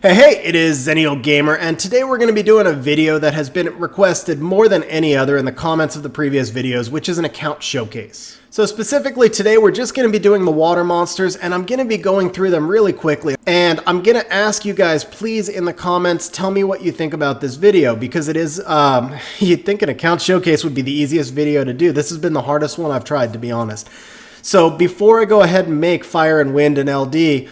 Hey, it is Xennial Gamer, and today we're going to be doing a video that has been requested more than any other in the comments of the previous videos, which is an account showcase. So specifically today, we're just going to be doing the water monsters, and I'm going to be going through them really quickly. And I'm going to ask you guys, please, in the comments, tell me what you think about this video, because it is, you'd think an account showcase would be the easiest video to do. This has been the hardest one I've tried, to be honest. So before I go ahead and make Fire and Wind and LD,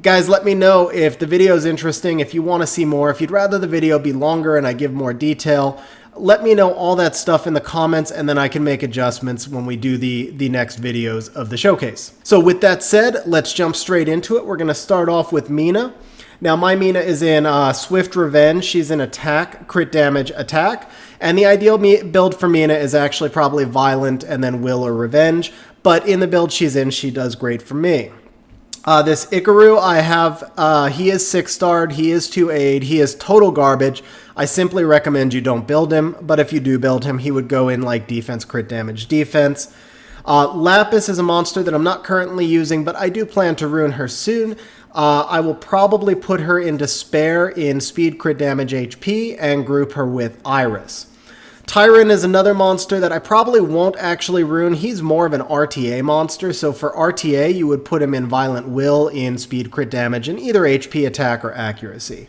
guys, let me know if the video is interesting, if you want to see more, if you'd rather the video be longer and I give more detail. Let me know all that stuff in the comments, and then I can make adjustments when we do the next videos of the showcase. So with that said, let's jump straight into it. We're going to start off with Mina. Now, my Mina is in Swift Revenge. She's in Attack, Crit Damage, Attack. And the ideal build for Mina is actually probably Violent and then Will or Revenge. But in the build she's in, she does great for me. This Ikaru I have, he is 6-starred, he is 2-aid, he is total garbage. I simply recommend you don't build him, but if you do build him, he would go in like defense, crit damage, defense. Lapis is a monster that I'm not currently using, but I do plan to ruin her soon. I will probably put her in Despair in speed, crit damage, HP, and group her with Iris. Tyron is another monster that I probably won't actually ruin. He's more of an RTA monster, so for RTA, you would put him in Violent Will in speed, crit damage, and either HP, attack, or accuracy.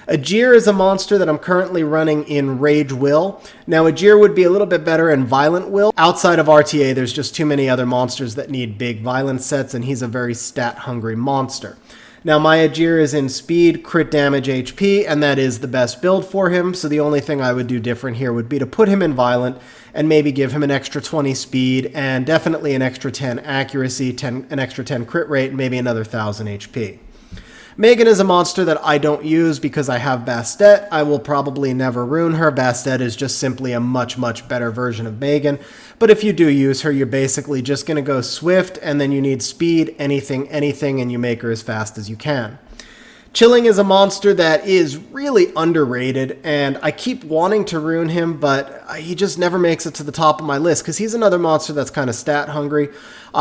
Ajir is a monster that I'm currently running in Rage Will. Now, Ajir would be a little bit better in Violent Will. Outside of RTA, there's just too many other monsters that need big violence sets, and he's a very stat-hungry monster. Now, my Ajir is in speed, crit damage, HP, and that is the best build for him, so the only thing I would do different here would be to put him in Violent and maybe give him an extra 20 speed and definitely an extra 10 accuracy, an extra 10 crit rate, and maybe another 1000 HP. Megan is a monster that I don't use because I have Bastet. I will probably never ruin her. Bastet is just simply a much, much better version of Megan. But if you do use her, you're basically just going to go Swift, and then you need speed, anything, and you make her as fast as you can. Chilling is a monster that is really underrated, and I keep wanting to ruin him, but he just never makes it to the top of my list because he's another monster that's kind of stat hungry.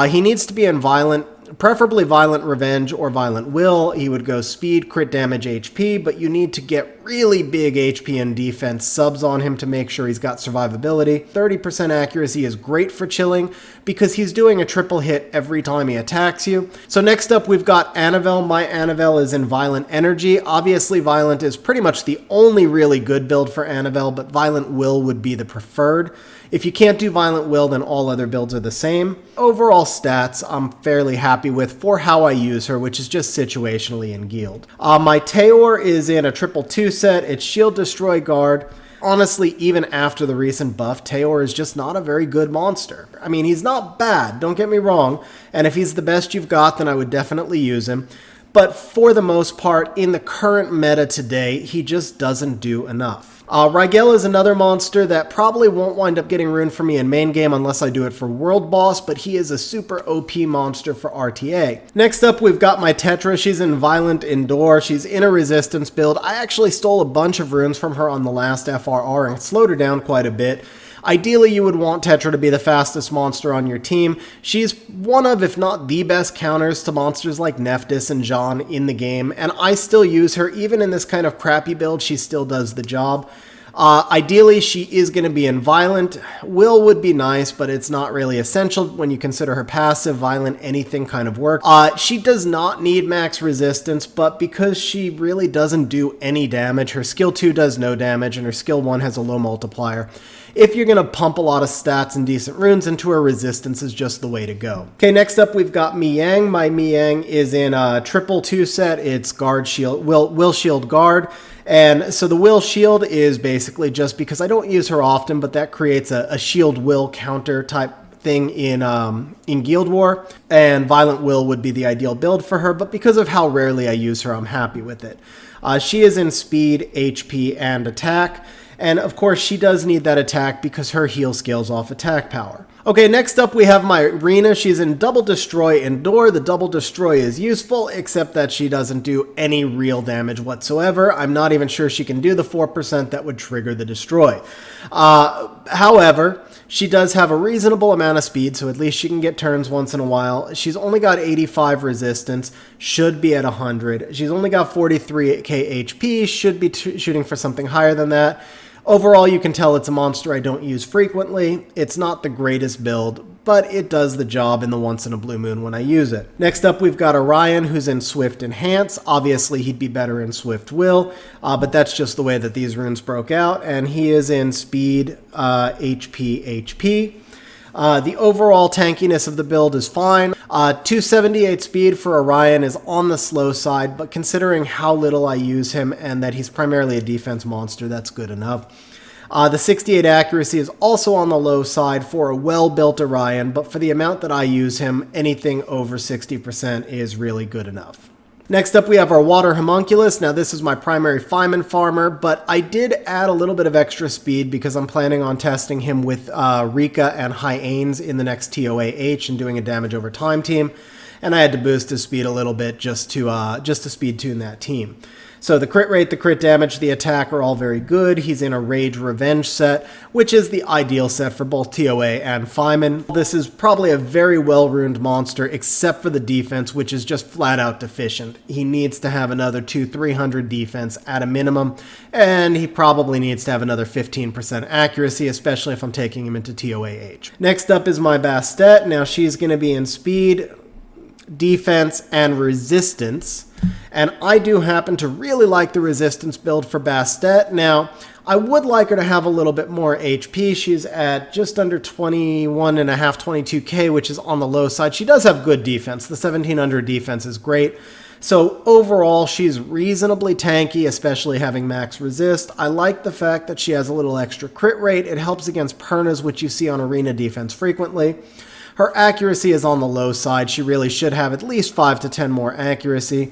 He needs to be in Violent, preferably Violent Revenge or Violent Will. He would go speed, crit damage, HP, but you need to get really big HP and defense subs on him to make sure he's got survivability. 30% accuracy is great for Chilling because he's doing a triple hit every time he attacks you. So next up, we've got Annabelle. My Annabelle is in Violent Energy. Obviously, Violent is pretty much the only really good build for Annabelle, but Violent Will would be the preferred. If you can't do Violent Will, then all other builds are the same. Overall stats, I'm fairly happy with for how I use her, which is just situationally in Guild. My Teor is in a 2-2 set. It's Shield, Destroy, Guard. Honestly, even after the recent buff, Teor is just not a very good monster. I mean, he's not bad, don't get me wrong, and if he's the best you've got, then I would definitely use him. But for the most part, in the current meta today, he just doesn't do enough. Rigel is another monster that probably won't wind up getting ruined for me in main game unless I do it for World Boss, but he is a super OP monster for RTA. Next up, we've got my Tetra. She's in Violent Endure. She's in a Resistance build. I actually stole a bunch of runes from her on the last FRR and slowed her down quite a bit. Ideally, you would want Tetra to be the fastest monster on your team. She's one of, if not the best counters to monsters like Nephthys and John in the game, and I still use her. Even in this kind of crappy build, she still does the job. Ideally, she is going to be in Violent. Will would be nice, but it's not really essential when you consider her passive. Violent, anything kind of works. She does not need max resistance, but because she really doesn't do any damage, her skill 2 does no damage, and her skill 1 has a low multiplier. If you're going to pump a lot of stats and decent runes into her, resistance is just the way to go. Okay, next up we've got Miang. My Miang is in a 2-2 set. It's Guard Shield, Will Shield Guard. And so the Will Shield is basically just because I don't use her often, but that creates a Shield Will counter type thing in Guild War, and Violent Will would be the ideal build for her, but because of how rarely I use her, I'm happy with it. She is in speed, HP, and attack. And of course, she does need that attack because her heal scales off attack power. Okay, next up we have my Rena. She's in Double Destroy Indoor. The Double Destroy is useful, except that she doesn't do any real damage whatsoever. I'm not even sure she can do the 4% that would trigger the Destroy. However, she does have a reasonable amount of speed, so at least she can get turns once in a while. She's only got 85 resistance, should be at 100. She's only got 43k HP, should be shooting for something higher than that. Overall, you can tell it's a monster I don't use frequently. It's not the greatest build, but it does the job in the once in a blue moon when I use it. Next up, we've got Orion, who's in Swift Enhance. Obviously, he'd be better in Swift Will, but that's just the way that these runes broke out, and he is in Speed, HP. The overall tankiness of the build is fine. 278 speed for Orion is on the slow side, but considering how little I use him and that he's primarily a defense monster, that's good enough. The 68 accuracy is also on the low side for a well-built Orion, but for the amount that I use him, anything over 60% is really good enough. Next up, we have our Water Homunculus. Now, this is my primary Feynman farmer, but I did add a little bit of extra speed because I'm planning on testing him with Rika and High Ains in the next TOAH and doing a damage over time team, and I had to boost his speed a little bit just to speed tune that team. So the crit rate, the crit damage, the attack are all very good. He's in a Rage Revenge set, which is the ideal set for both TOA and Feynman. This is probably a very well-runed monster, except for the defense, which is just flat-out deficient. He needs to have another 200-300 defense at a minimum, and he probably needs to have another 15% accuracy, especially if I'm taking him into TOAH. Next up is my Bastet. Now she's going to be in speed, defense, and resistance. And I do happen to really like the resistance build for Bastet. Now, I would like her to have a little bit more HP. She's at just under 21.5, 22k, which is on the low side. She does have good defense. The 1700 defense is great. So overall, she's reasonably tanky, especially having max resist. I like the fact that she has a little extra crit rate. It helps against Pernas, which you see on arena defense frequently. Her accuracy is on the low side. She really should have at least 5 to 10 more accuracy.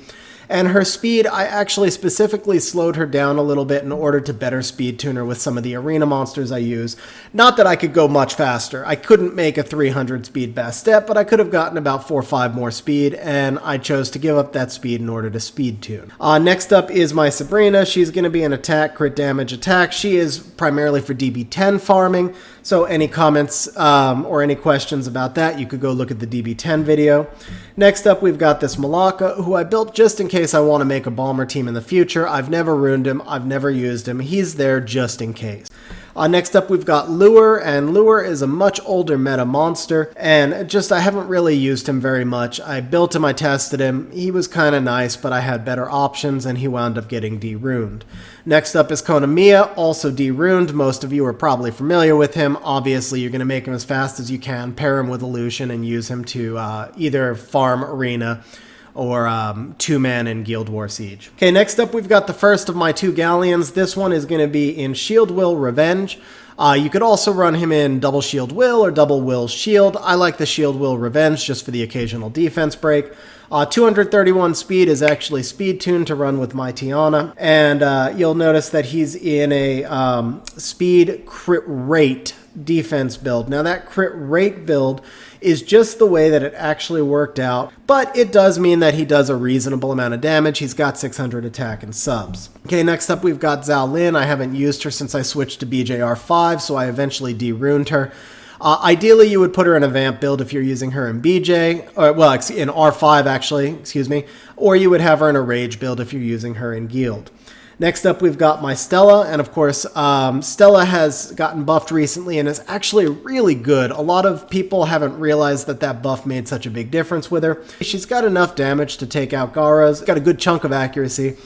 And her speed, I actually specifically slowed her down a little bit in order to better speed tune her with some of the arena monsters I use. Not that I could go much faster. I couldn't make a 300 speed Bastet, but I could have gotten about 4 or 5 more speed, and I chose to give up that speed in order to speed tune. Next up is my Sabrina. She's going to be an attack, crit damage attack. She is primarily for DB10 farming, so any comments or any questions about that, you could go look at the DB10 video. Next up, we've got this Melaka, who I built just in case I want to make a bomber team in the future. I've never ruined him. I've never used him. He's there just in case. Next up, we've got Lure, and Lure is a much older meta monster, and I haven't really used him very much. I built him, I tested him. He was kind of nice, but I had better options, and he wound up getting de-runed. Next up is Konamiya, also de-runed. Most of you are probably familiar with him. Obviously, you're going to make him as fast as you can, pair him with a Lucian, and use him to either farm arena or 2-man in Guild War Siege. Okay, next up we've got the first of my 2 Galleons. This one is going to be in Shield Will Revenge. You could also run him in Double Shield Will or Double Will Shield. I like the Shield Will Revenge just for the occasional defense break. 231 speed is actually speed tuned to run with my Tiana. And you'll notice that he's in a speed crit rate defense build. Now that crit rate build is just the way that it actually worked out, but it does mean that he does a reasonable amount of damage. He's got 600 attack and subs. Okay, next up we've got Sal Lynn. I haven't used her since I switched to BJR5, so I eventually de-runed her. Ideally, you would put her in a Vamp build if you're using her in BJ, or, well, in R5 actually, excuse me, or you would have her in a Rage build if you're using her in Guild. Next up, we've got my Stella, and of course, Stella has gotten buffed recently and is actually really good. A lot of people haven't realized that that buff made such a big difference with her. She's got enough damage to take out Garas, got a good chunk of accuracy,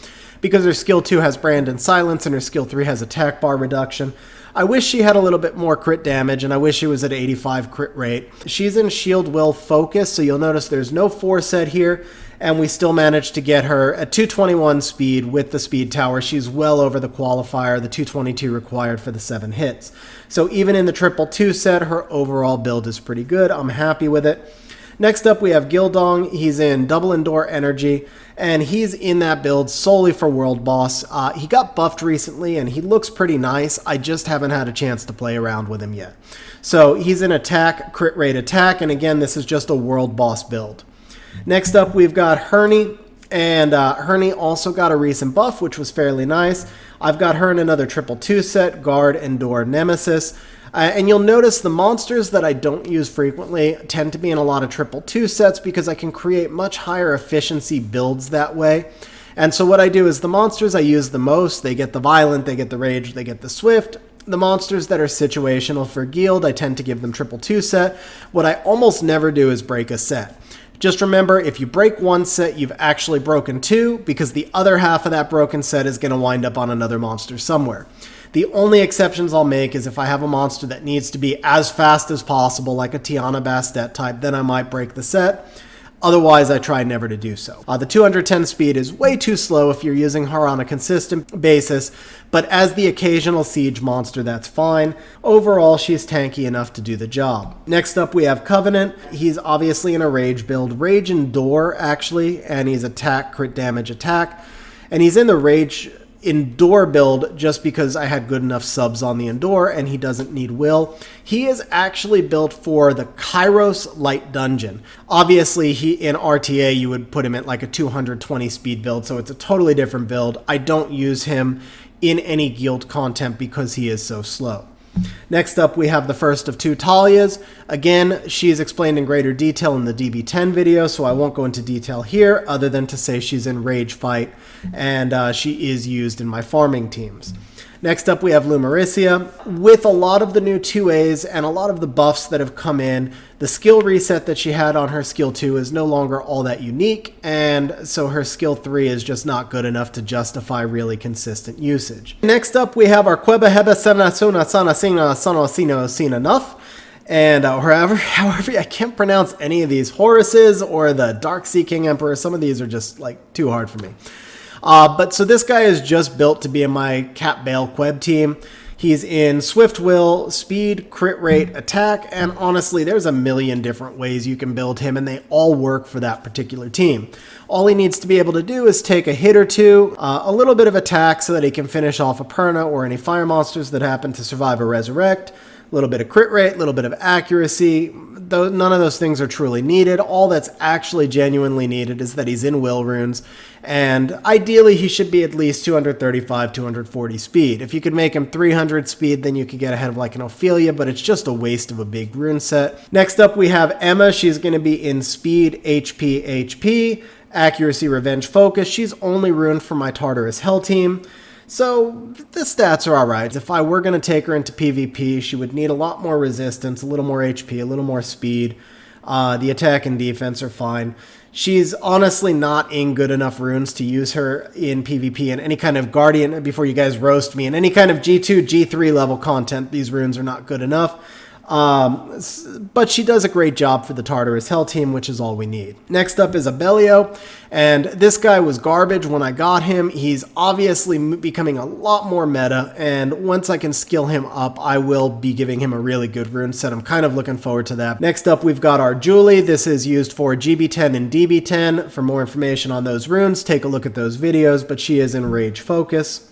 because her skill 2 has Brand and Silence, and her skill 3 has attack bar reduction. I wish she had a little bit more crit damage, and I wish she was at 85 crit rate. She's in Shield Will Focus, so you'll notice there's no 4 set here, and we still managed to get her at 221 speed with the speed tower. She's well over the qualifier, the 222 required for the 7 hits. So even in the triple 2 set, her overall build is pretty good. I'm happy with it. Next up, we have Gil Dong. He's in Double Endure Energy, and he's in that build solely for World Boss. He got buffed recently, and he looks pretty nice. I just haven't had a chance to play around with him yet. So he's in attack, crit rate attack, and again, this is just a World Boss build. Next up, we've got Herney, and Herney also got a recent buff, which was fairly nice. I've got her in another triple 2 set, Guard, Endure, Nemesis. And you'll notice the monsters that I don't use frequently tend to be in a lot of triple 2 sets because I can create much higher efficiency builds that way. And so what I do is the monsters I use the most, they get the Violent, they get the Rage, they get the Swift. The monsters that are situational for Guild, I tend to give them triple 2 set. What I almost never do is break a set. Just remember, if you break one set, you've actually broken 2, because the other half of that broken set is going to wind up on another monster somewhere. The only exceptions I'll make is if I have a monster that needs to be as fast as possible, like a Tiana Bastet type, then I might break the set. Otherwise, I try never to do so. The 210 speed is way too slow if you're using her on a consistent basis, but as the occasional siege monster, that's fine. Overall, she's tanky enough to do the job. Next up, we have Covenant. He's obviously in a Rage build. Rage Endure, actually, and he's attack, crit damage, attack. And he's in the Rage Endure build just because I had good enough subs on the Endure and he doesn't need will. He is actually built for the Kairos Light Dungeon. Obviously, in RTA, you would put him at like a 220 speed build, so it's a totally different build. I don't use him in any guild content because he is so slow. Next up, we have the first of 2 Talias. Again, she is explained in greater detail in the DB10 video, so I won't go into detail here other than to say she's in Rage Fight, and she is used in my farming teams. Next up, we have Marissa. With a lot of the new 2As and a lot of the buffs that have come in, the skill reset that she had on her skill 2 is no longer all that unique, and so her skill 3 is just not good enough to justify really consistent usage. Next up, we have our Queba Heba Sana Suna Sana Sina Sana Sino Sina Nuff. And however, I can't pronounce any of these Horuses or the Dark Sea King Emperor. Some of these are just like too hard for me. But so this guy is just built to be in my Cat Bale Queb team. He's in Swift Will, Speed, Crit Rate, Attack, and honestly, there's a million different ways you can build him, and they all work for that particular team. All he needs to be able to do is take a hit or two, a little bit of attack so that he can finish off a Perna or any fire monsters that happen to survive or resurrect, a little bit of crit rate, a little bit of accuracy. Though none of those things are truly needed. All that's actually genuinely needed is that he's in will runes, and ideally he should be at least 235, 240 speed. If you could make him 300 speed, then you could get ahead of like an Ophelia, but it's just a waste of a big rune set. Next up, we have Emma. She's going to be in speed, HP, accuracy, revenge, focus. She's only runed for my Tartarus Hell team. So the stats are alright. If I were going to take her into PvP, she would need a lot more resistance, a little more HP, a little more speed. The attack and defense are fine. She's honestly not in good enough runes to use her in PvP and any kind of Guardian, before you guys roast me, in any kind of G2, G3 level content. These runes are not good enough. But she does a great job for the Tartarus Hell team, which is all we need. Next up is Abellio, and this guy was garbage when I got him. He's obviously becoming a lot more meta, and once I can skill him up, I will be giving him a really good rune set. I'm kind of looking forward to that. Next up, we've got our Julie. This is used for GB10 and DB10. For more information on those runes, take a look at those videos, but she is in Rage Focus.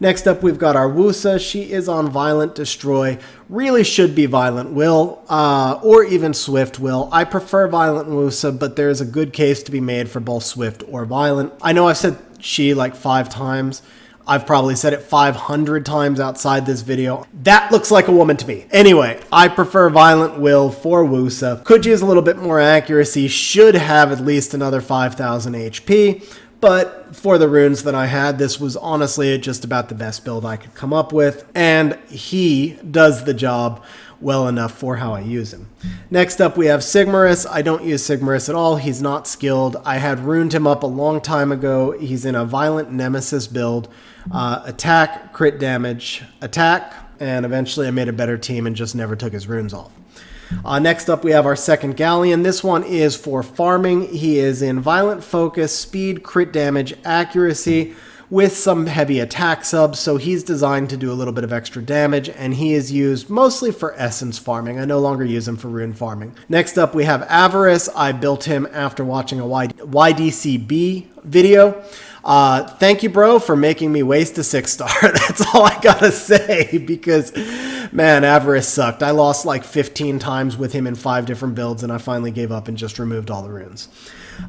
Next up, we've got our Wusa. She is on Violent Destroy. Really should be Violent Will, or even Swift Will. I prefer Violent Wusa, but there's a good case to be made for both Swift or Violent. I know I've said she like 5 times. I've probably said it 500 times outside this video. That looks like a woman to me. Anyway, I prefer Violent Will for Wusa. Could use a little bit more accuracy. Should have at least another 5,000 HP. But for the runes that I had, this was honestly just about the best build I could come up with, and he does the job well enough for how I use him. Next up, we have Sigmarus. I don't use Sigmarus at all. He's not skilled. I had runed him up a long time ago. He's in a Violent Nemesis build. Attack, crit damage, attack, and eventually I made a better team and just never took his runes off. Next up, we have our second Galleon. This one is for farming. He is in Violent Focus, Speed, Crit Damage, Accuracy, with some heavy attack subs, so he's designed to do a little bit of extra damage, and he is used mostly for essence farming. I no longer use him for rune farming. Next up, we have Avarice. I built him after watching a YDCB video. Thank you, bro, for making me waste a 6-star. That's all I gotta say, because, man, Avarice sucked. I lost like 15 times with him in 5 different builds, and I finally gave up and just removed all the runes.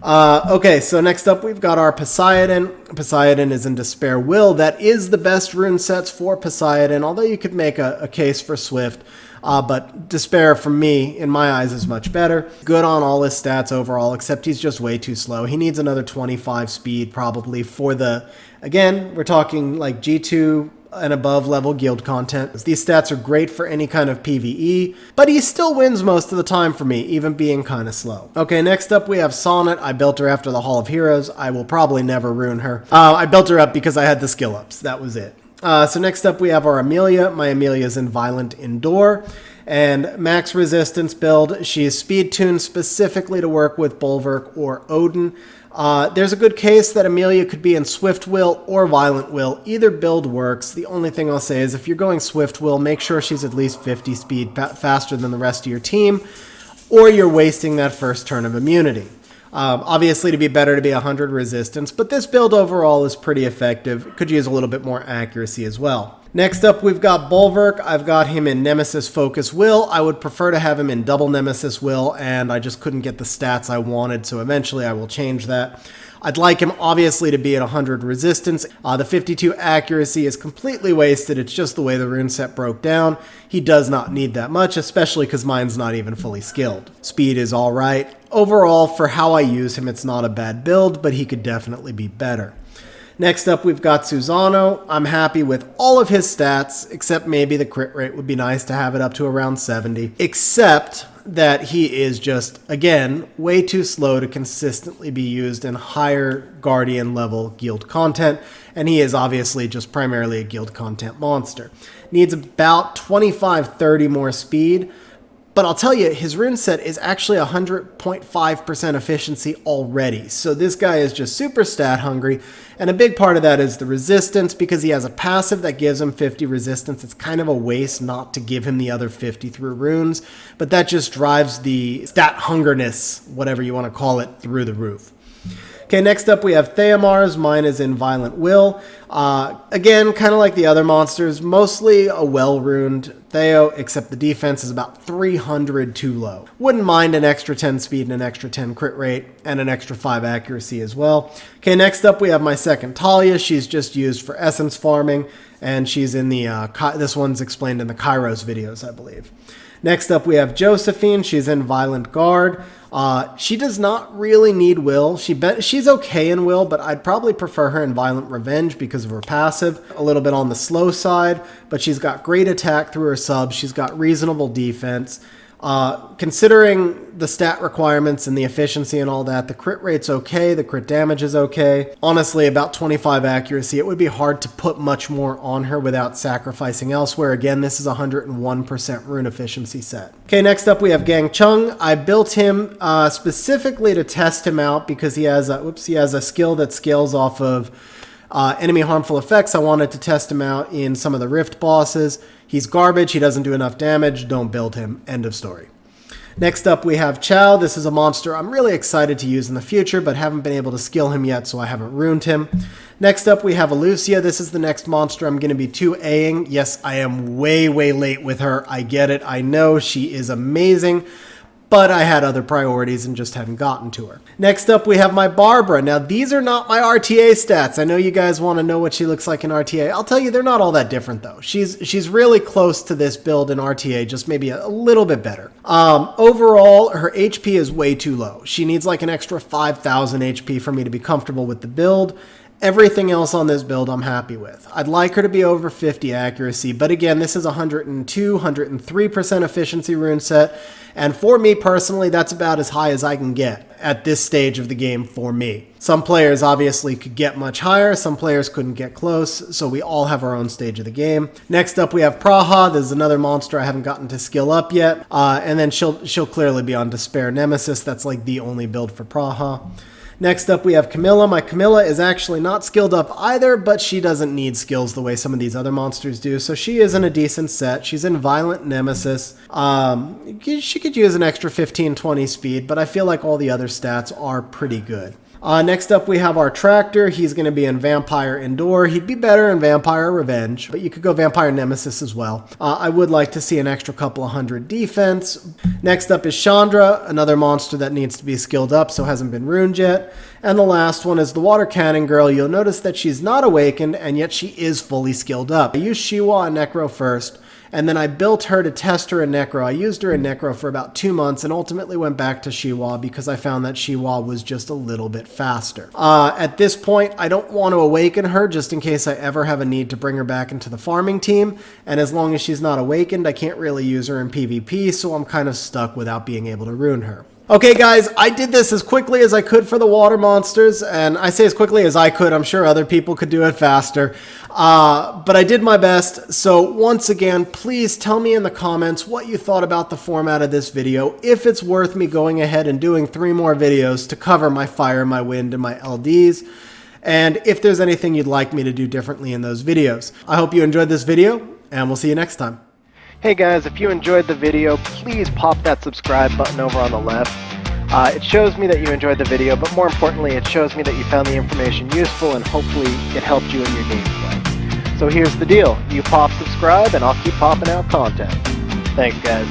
Okay, so next up we've got our Poseidon. Poseidon is in Despair Will. That is the best rune sets for Poseidon, although you could make a case for Swift. But Despair, for me, in my eyes, is much better. Good on all his stats overall, except he's just way too slow. He needs another 25 speed, probably, for the... Again, we're talking like G2 and above level guild content. These stats are great for any kind of PvE, but he still wins most of the time for me, even being kind of slow. Okay, next up we have Sauna. I built her after the Hall of Heroes. I will probably never ruin her. I built her up because I had the skill ups. That was it. So next up we have our Amelia. My Amelia is in Violent Endure and max resistance build. She is speed tuned specifically to work with Bulwark or Odin. There's a good case that Amelia could be in Swift Will or Violent Will. Either build works. The only thing I'll say is if you're going Swift Will, make sure she's at least 50 speed faster than the rest of your team, or you're wasting that first turn of immunity. Obviously, it'd be better to be 100 resistance, but this build overall is pretty effective. Could use a little bit more accuracy as well. Next up, we've got Bulwark. I've got him in Nemesis Focus Will. I would prefer to have him in Double Nemesis Will, and I just couldn't get the stats I wanted, so eventually I will change that. I'd like him, obviously, to be at 100 resistance. The 52 accuracy is completely wasted. It's just the way the rune set broke down. He does not need that much, especially because mine's not even fully skilled. Speed is all right. Overall, for how I use him, it's not a bad build, but he could definitely be better. Next up, we've got Susanoo. I'm happy with all of his stats, except maybe the crit rate would be nice to have it up to around 70. Except that he is just, again, way too slow to consistently be used in higher Guardian level guild content, and he is obviously just primarily a guild content monster. Needs about 25-30 more speed, but I'll tell you, his rune set is actually 100.5% efficiency already. So this guy is just super stat hungry. And a big part of that is the resistance, because he has a passive that gives him 50 resistance. It's kind of a waste not to give him the other 50 through runes. But that just drives the stat hungerness, whatever you want to call it, through the roof. Okay, next up we have Theomars. Mine is in Violent Will. Again, kind of like the other monsters, mostly a well-runed Theo, except the defense is about 300 too low. Wouldn't mind an extra 10 speed and an extra 10 crit rate, and an extra 5 accuracy as well. Okay, next up we have my second Talia. She's just used for essence farming, and she's in the, this one's explained in the Kairos videos, I believe. Next up we have Josephine. She's in Violent Guard. She does not really need Will. She's okay in Will, but I'd probably prefer her in Violent Revenge because of her passive. A little bit on the slow side, but she's got great attack through her subs. She's got reasonable defense. Considering the stat requirements and the efficiency and all that, the crit rate's okay, the crit damage is okay. Honestly, about 25 accuracy, it would be hard to put much more on her without sacrificing elsewhere. Again, this is a 101% rune efficiency set. Okay, next up we have Cheung. I built him specifically to test him out because he has a skill that scales off of enemy harmful effects. I wanted to test him out in some of the Rift bosses. He's garbage. He doesn't do enough damage. Don't build him. End of story. Next up, we have Chow. This is a monster I'm really excited to use in the future, but haven't been able to skill him yet, so I haven't ruined him. Next up, we have Lucia. This is the next monster I'm going to be 2Aing. Yes, I am way, way late with her. I get it. I know she is amazing, but I had other priorities and just hadn't gotten to her. Next up, we have my Barbara. Now, these are not my RTA stats. I know you guys want to know what she looks like in RTA. I'll tell you, they're not all that different, though. She's really close to this build in RTA, just maybe a little bit better. Overall, her HP is way too low. She needs like an extra 5,000 HP for me to be comfortable with the build. Everything else on this build I'm happy with. I'd like her to be over 50 accuracy, but again, this is 102, 103% efficiency rune set, and for me personally, that's about as high as I can get at this stage of the game for me. Some players obviously could get much higher, some players couldn't get close, so we all have our own stage of the game. Next up, we have Praha. This is another monster I haven't gotten to skill up yet, and then she'll clearly be on Despair Nemesis. That's like the only build for Praha. Next up we have Camilla. My Camilla is actually not skilled up either, but she doesn't need skills the way some of these other monsters do, so she is in a decent set. She's in Violent Nemesis. She could use an extra 15-20 speed, but I feel like all the other stats are pretty good. Next up we have our Tractor. He's going to be in Vampire Endure. He'd be better in Vampire Revenge, but you could go Vampire Nemesis as well. I would like to see an extra couple of hundred defense. Next up is Chandra, another monster that needs to be skilled up, so hasn't been runed yet. And the last one is the Water Cannon Girl. You'll notice that she's not awakened, and yet she is fully skilled up. I used Shiwa and Necro first, and then I built her to test her in Necro. I used her in Necro for about 2 months and ultimately went back to Shiwa because I found that Shiwa was just a little bit faster. At this point, I don't want to awaken her just in case I ever have a need to bring her back into the farming team. And as long as she's not awakened, I can't really use her in PvP, so I'm kind of stuck without being able to ruin her. Okay guys, I did this as quickly as I could for the water monsters, and I say as quickly as I could. I'm sure other people could do it faster, but I did my best. So once again, please tell me in the comments what you thought about the format of this video, if it's worth me going ahead and doing 3 more videos to cover my fire, my wind, and my LDs, and if there's anything you'd like me to do differently in those videos. I hope you enjoyed this video, and we'll see you next time. Hey guys, if you enjoyed the video, please pop that subscribe button over on the left. It shows me that you enjoyed the video, but more importantly, it shows me that you found the information useful and hopefully it helped you in your gameplay. So here's the deal. You pop subscribe and I'll keep popping out content. Thanks guys.